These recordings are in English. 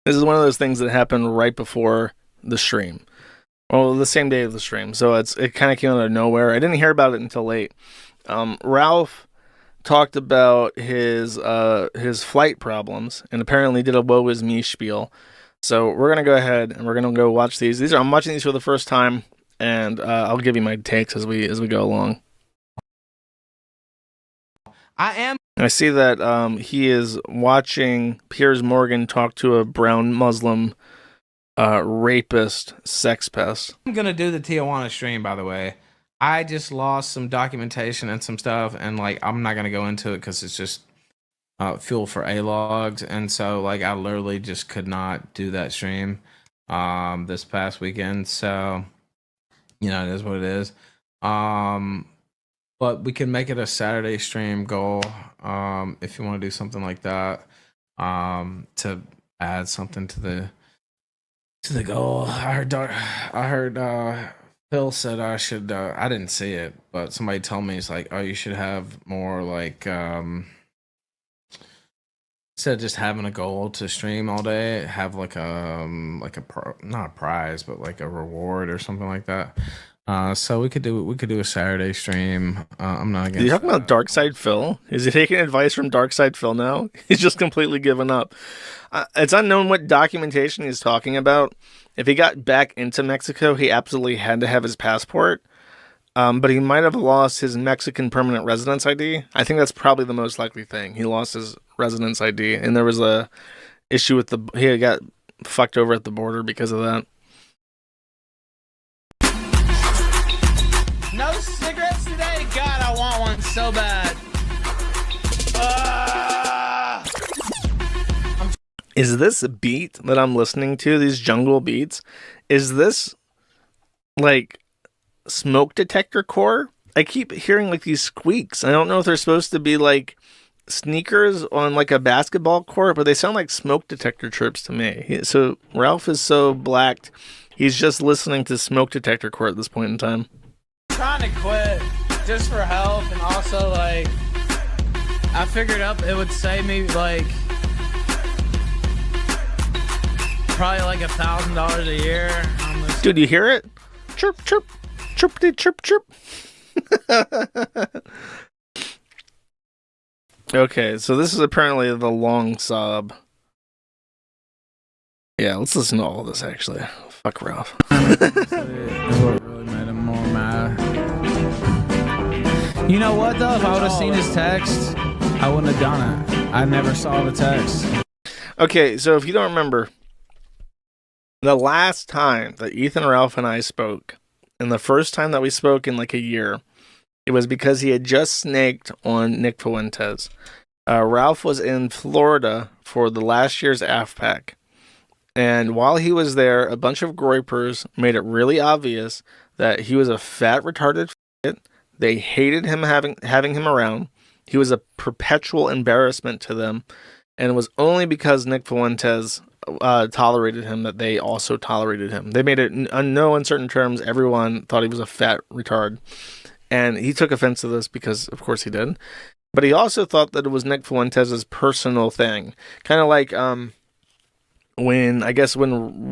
This is one of those things that happened right before the stream. Well, the same day of the stream. So it kind of came out of nowhere. I didn't hear about it until late. Ralph talked about his flight problems and apparently did a woe is me spiel. So we're gonna go ahead and we're gonna go watch these. I'm watching these for the first time, and I'll give you my takes as we go along. I am. I see that he is watching Piers Morgan talk to a brown Muslim rapist sex pest. I'm gonna do the Tijuana stream, by the way. I just lost some documentation and some stuff, and like I'm not gonna go into it because it's just fuel for a logs, and so like I literally just could not do that stream this past weekend. So it is what it is. But we can make it a Saturday stream goal if you want to do something like that to add something to the goal. I heard Phil said I should. I didn't see it, but somebody told me it's like, oh, you should have more like instead of just having a goal to stream all day, have like not a prize, but like a reward or something like that. So we could do a Saturday stream. I'm not against. Are you talking about Dark Side Phil? Is he taking advice from Dark Side Phil now? He's just completely given up. It's unknown what documentation he's talking about. If he got back into Mexico, he absolutely had to have his passport. But he might have lost his Mexican permanent residence ID. I think that's probably the most likely thing. He lost his residence ID, and there was a issue with he got fucked over at the border because of that. No cigarettes today? God, I want one so bad. Is this a beat that I'm listening to, these jungle beats? Is this like smoke detector core? I keep hearing like these squeaks. I don't know if they're supposed to be like sneakers on like a basketball court, but they sound like smoke detector chirps to me. So Ralph is so blacked, he's just listening to smoke detector core at this point in time. I'm trying to quit just for health, and also like I figured up it would save me like probably like $1,000 a year. Dude, you hear it? Chirp, chirp, chirpity, chirp, chirp. Okay, so this is apparently the long sob. Yeah, let's listen to all this actually. Fuck Ralph. That's what really made him more mad. You know what though? If I would have seen his text, I wouldn't have done it. I never saw the text. Okay, so if you don't remember, the last time that Ethan, Ralph, and I spoke, and the first time that we spoke in like a year, it was because he had just snaked on Nick Fuentes. Ralph was in Florida for the last year's AFPAC. And while he was there, a bunch of groypers made it really obvious that he was a fat, retarded shit. They hated him having him around. He was a perpetual embarrassment to them. And it was only because Nick Fuentes tolerated him that they also tolerated him. They made it in no uncertain terms. Everyone thought he was a fat retard. And he took offense to this because, of course, he did. But he also thought that it was Nick Fuentes' personal thing. Kind of like when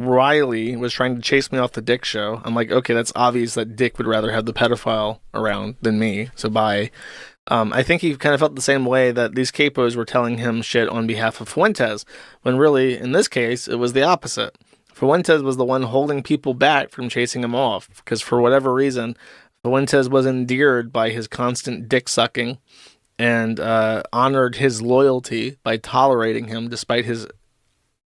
Riley was trying to chase me off the Dick show. I'm like, okay, that's obvious that Dick would rather have the pedophile around than me. So bye. I think he kind of felt the same way that these capos were telling him shit on behalf of Fuentes, when really, in this case, it was the opposite. Fuentes was the one holding people back from chasing him off, because for whatever reason, Fuentes was endeared by his constant dick sucking and honored his loyalty by tolerating him despite his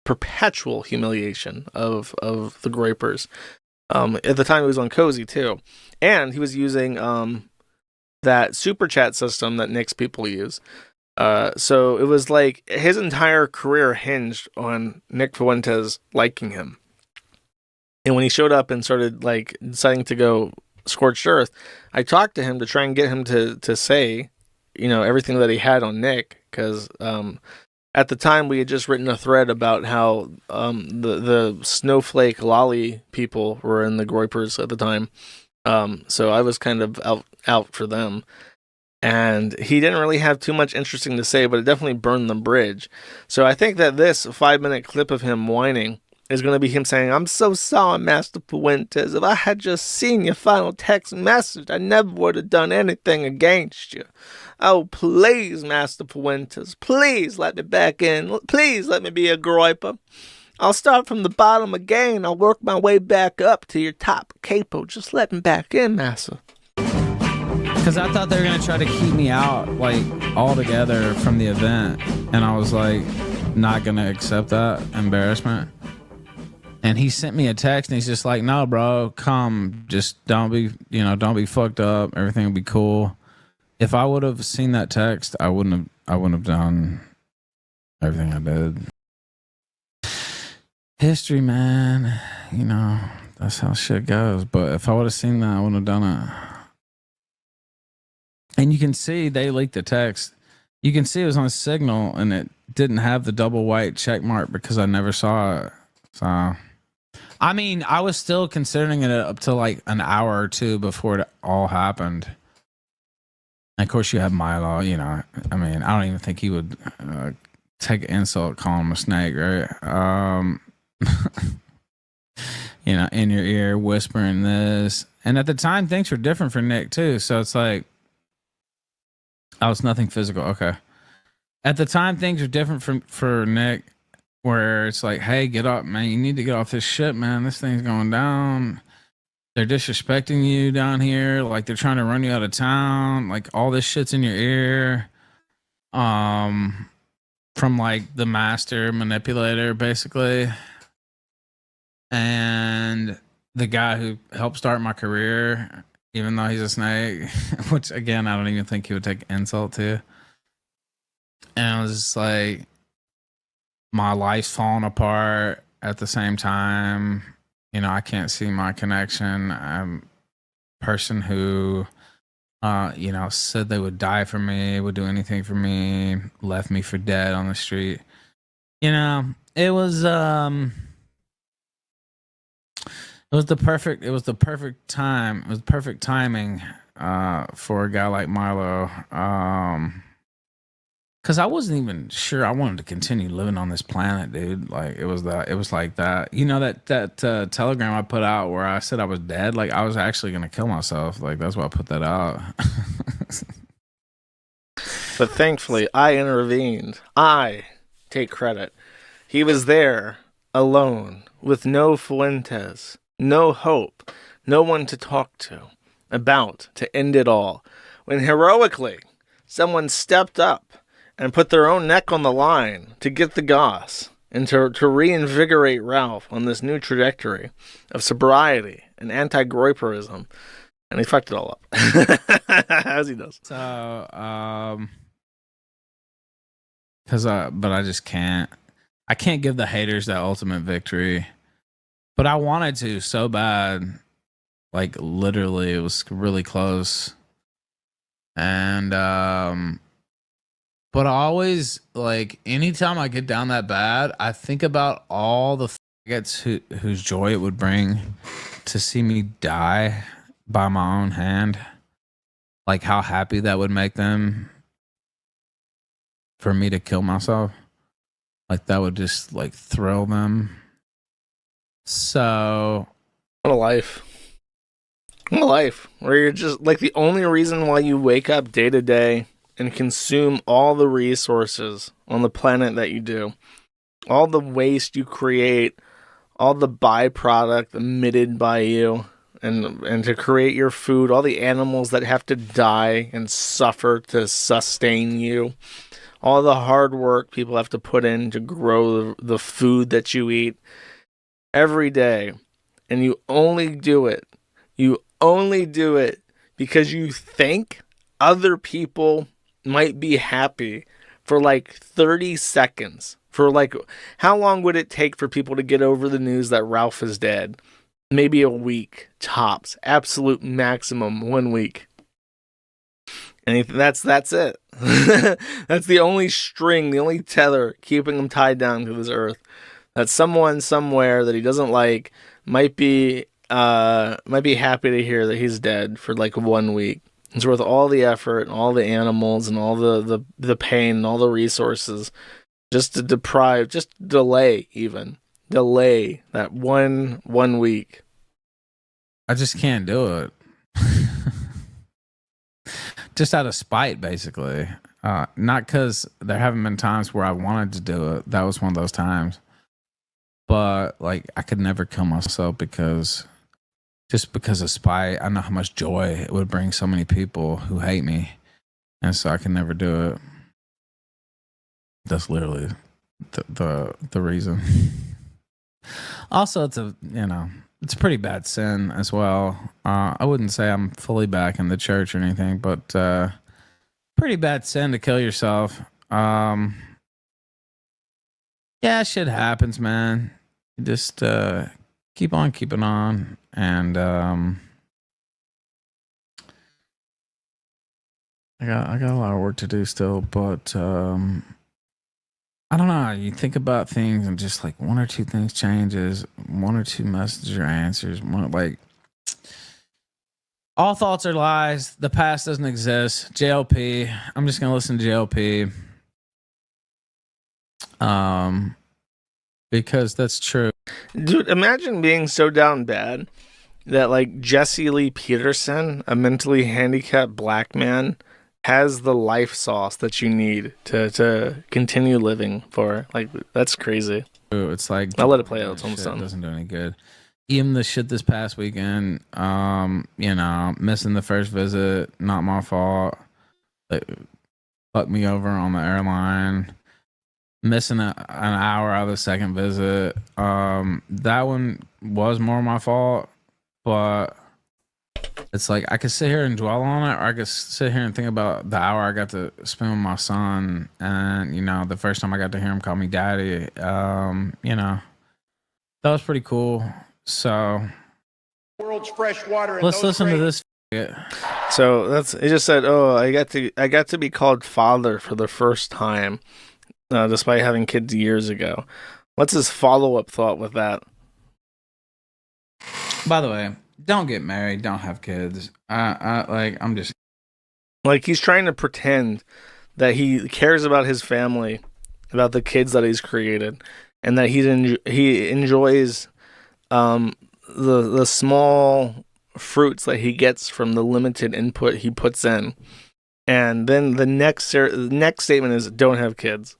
perpetual humiliation of the groypers. At the time, he was on Cozy, too. And he was using that super chat system that Nick's people use. So it was like his entire career hinged on Nick Fuentes liking him. And when he showed up and started like deciding to go scorched earth, I talked to him to try and get him to say, everything that he had on Nick, because at the time we had just written a thread about how the snowflake lolly people were in the groypers at the time. So I was kind of out for them. And he didn't really have too much interesting to say, but it definitely burned the bridge. So I think that this 5-minute clip of him whining is going to be him saying, "I'm so sorry, Master Fuentes. If I had just seen your final text message, I never would have done anything against you. Oh, please, Master Fuentes, please let me back in. Please let me be a groiper. I'll start from the bottom again. I'll work my way back up to your top capo. Just let me back in, Master." Because I thought they were going to try to keep me out, like, altogether from the event. And I was, like, not going to accept that embarrassment. And he sent me a text, and he's just like, "No, bro, come. Just don't be don't fucked up. Everything will be cool." If I would have seen that text, I wouldn't have done everything I did. History, man. You know, that's how shit goes. But if I would have seen that, I wouldn't have done it. And you can see they leaked the text. You can see it was on Signal, and it didn't have the double white check mark because I never saw it. So, I mean, I was still considering it up to like an hour or two before it all happened. And of course, you have Milo. You know, I mean, I don't even think he would take an insult calling him a snake, right? You know, in your ear, whispering this. And at the time, things were different for Nick too. So it's like, oh, it's nothing physical. Okay. At the time, things were different for Nick, where it's like, "Hey, get up, man. You need to get off this shit, man. This thing's going down. They're disrespecting you down here. Like, they're trying to run you out of town. Like, all this shit's in your ear." From like the master manipulator, basically. And the guy who helped start my career, even though he's a snake, which again, I don't even think he would take insult to. And I was just like, my life's falling apart at the same time. You know, I can't see my connection. I'm a person who, you know, said they would die for me, would do anything for me, left me for dead on the street. You know, it was the perfect time. It was perfect timing for a guy like Milo. Because I wasn't even sure I wanted to continue living on this planet, dude. Like, it was like that. You know, that telegram I put out where I said I was dead? Like, I was actually going to kill myself. Like, that's why I put that out. But thankfully, I intervened. I take credit. He was there, alone, with no Fuentes, no hope, no one to talk to, about to end it all. When heroically, someone stepped up and put their own neck on the line to get the goss and to reinvigorate Ralph on this new trajectory of sobriety and anti-groiperism. And he fucked it all up. As he does. So, but I just can't. I can't give the haters that ultimate victory. But I wanted to so bad. Like, literally, it was really close. And, but I always, like, anytime I get down that bad, I think about all the faggots whose joy it would bring to see me die by my own hand. Like, how happy that would make them for me to kill myself. Like, that would just, like, thrill them. So, what a life. What a life. Where you're just, like, the only reason why you wake up day to day and consume all the resources on the planet that you do, all the waste you create, all the byproduct emitted by you, and to create your food, all the animals that have to die and suffer to sustain you, all the hard work people have to put in to grow the food that you eat every day, and you only do it because you think other people might be happy for like 30 seconds. For like, how long would it take for people to get over the news that Ralph is dead? Maybe a week, tops. Absolute maximum 1 week. And that's it. That's the only string, the only tether keeping him tied down to this earth. That someone somewhere that he doesn't like might be happy to hear that he's dead for like 1 week. It's worth all the effort and all the animals and all the pain and all the resources just to delay that one week. I just can't do it. Just out of spite, basically. Not because there haven't been times where I wanted to do it. That was one of those times. But like, I could never kill myself because of spite. I know how much joy it would bring so many people who hate me, and so I can never do it. That's literally the reason. Also, it's a pretty bad sin as well. I wouldn't say I'm fully back in the church or anything, but pretty bad sin to kill yourself. Yeah, shit happens, man. You just keep on keeping on, and I got a lot of work to do still, but I don't know. You think about things and just like one or two things changes, one or two messages or answers. All thoughts are lies. The past doesn't exist. JLP. I'm just gonna listen to JLP. Because that's true. Dude, imagine being so down bad that like Jesse Lee Peterson, a mentally handicapped black man, has the life sauce that you need to continue living for. Like, that's crazy. It's like, I'll let it play out. It's almost done. Doesn't do any good. Even the shit this past weekend, missing the first visit, not my fault. Like, fucked me over on the airline. Missing an hour out of the second visit. That one was more my fault, but it's like I could sit here and dwell on it, or I could sit here and think about the hour I got to spend with my son, and the first time I got to hear him call me daddy. That was pretty cool. So world's fresh water. Let's listen to this. So it just said, "Oh, I got to be called father for the first time." Despite having kids years ago. What's his follow-up thought with that? By the way, don't get married, don't have kids. I'm just like, he's trying to pretend that he cares about his family, about the kids that he's created, and that he enjoys the small fruits that he gets from the limited input he puts in. And then the next statement is, "Don't have kids."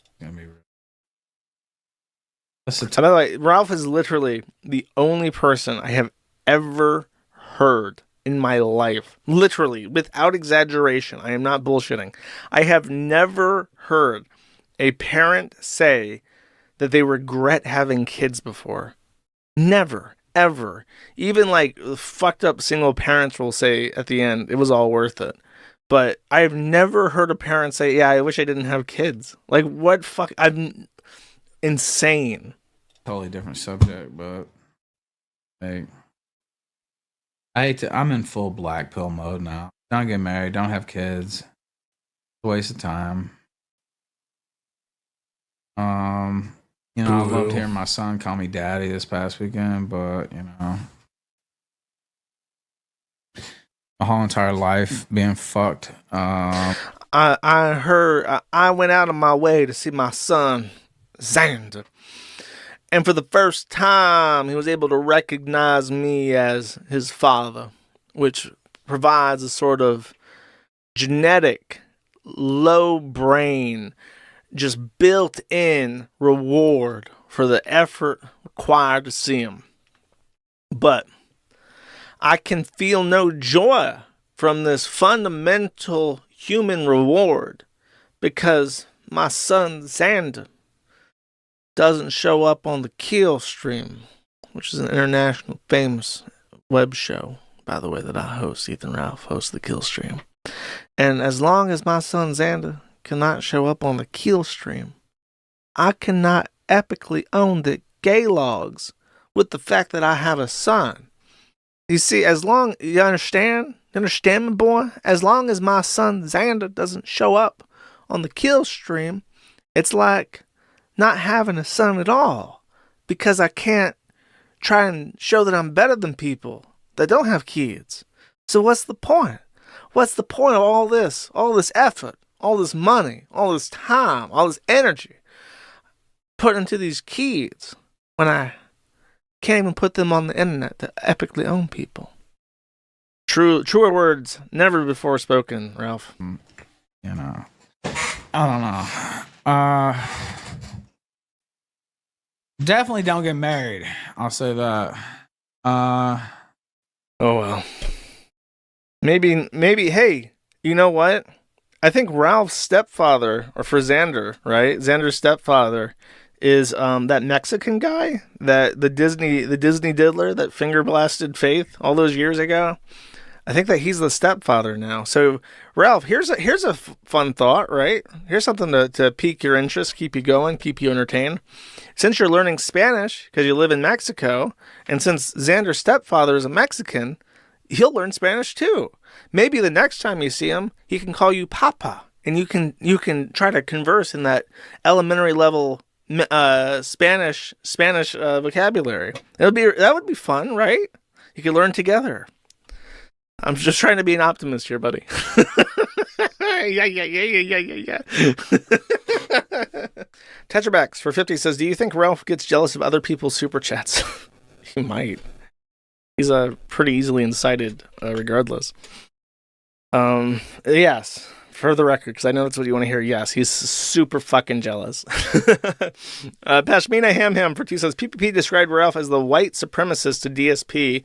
By the way, Ralph is literally the only person I have ever heard in my life. Literally, without exaggeration. I am not bullshitting. I have never heard a parent say that they regret having kids before. Never, ever. Even like fucked up single parents will say at the end, it was all worth it. But I've never heard a parent say, "Yeah, I wish I didn't have kids." Like, what fuck? I'm insane. Totally different subject, but like, I'm in full black pill mode now. Don't get married, don't have kids. It's a waste of time. I loved hearing my son call me daddy this past weekend, but my whole entire life being fucked. I went out of my way to see my son, Xander. And for the first time, he was able to recognize me as his father, which provides a sort of genetic, low brain, just built-in reward for the effort required to see him. But I can feel no joy from this fundamental human reward because my son Xander doesn't show up on the Kill Stream, which is an international famous web show, by the way, that I host. Ethan Ralph hosts the Kill Stream. And as long as my son Xander cannot show up on the Kill Stream, I cannot epically own the gay logs with the fact that I have a son. You see, you understand me, boy? As long as my son Xander doesn't show up on the Kill Stream, it's like not having a son at all, because I can't try and show that I'm better than people that don't have kids. So what's the point? What's the point of all this? All this effort, all this money, all this time, all this energy put into these kids when I can't even put them on the internet to epically own people. Truer words never before spoken, Ralph. You know, I don't know. Definitely don't get married. I'll say that. Oh well. Maybe. Hey, you know what? I think Ralph's stepfather, or for Xander, right? Xander's stepfather is that Mexican guy, that the Disney diddler that finger blasted Faith all those years ago. I think that he's the stepfather now. So, Ralph, here's a fun thought, right? Here's something to pique your interest, keep you going, keep you entertained. Since you're learning Spanish because you live in Mexico, and since Xander's stepfather is a Mexican, he'll learn Spanish too. Maybe the next time you see him, he can call you Papa, and you can try to converse in that elementary level Spanish vocabulary. That would be fun, right? You could learn together. I'm just trying to be an optimist here, buddy. Yeah. Tetrabacks for 50 says, do you think Ralph gets jealous of other people's super chats? He might. He's pretty easily incited, regardless. Yes, for the record, because I know that's what you want to hear. Yes, he's super fucking jealous. Pashmina Ham for 2 says, PPP described Ralph as the white supremacist to DSP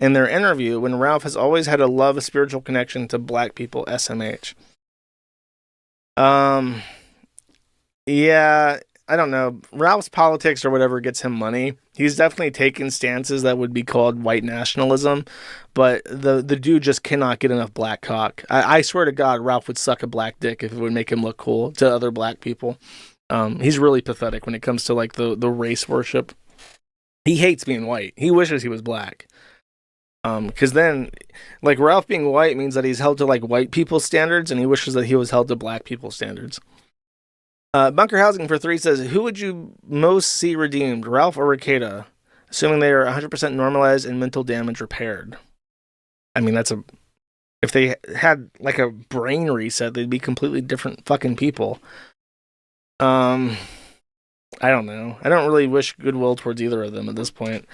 in their interview, when Ralph has always had a spiritual connection to black people, SMH. Yeah, I don't know. Ralph's politics or whatever gets him money. He's definitely taken stances that would be called white nationalism, but the dude just cannot get enough black cock. I swear to God, Ralph would suck a black dick if it would make him look cool to other black people. He's really pathetic when it comes to like the race worship. He hates being white. He wishes he was black. Because then, like, Ralph being white means that he's held to, like, white people's standards, and he wishes that he was held to black people's standards. Bunker Housing for 3 says, who would you most see redeemed, Ralph or Rekieta, assuming they are 100% normalized and mental damage repaired? I mean, if they had, like, a brain reset, they'd be completely different fucking people. I don't know. I don't really wish goodwill towards either of them at this point.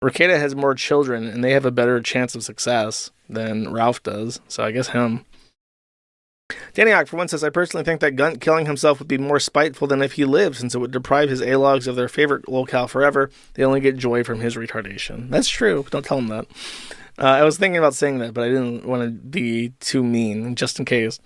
Rekieta has more children, and they have a better chance of success than Ralph does, so I guess him. Danny Ock, for 1, says, I personally think that Gunt killing himself would be more spiteful than if he lived, since it would deprive his A-logs of their favorite locale forever. They only get joy from his retardation. That's true. Don't tell him that. I was thinking about saying that, but I didn't want to be too mean, just in case.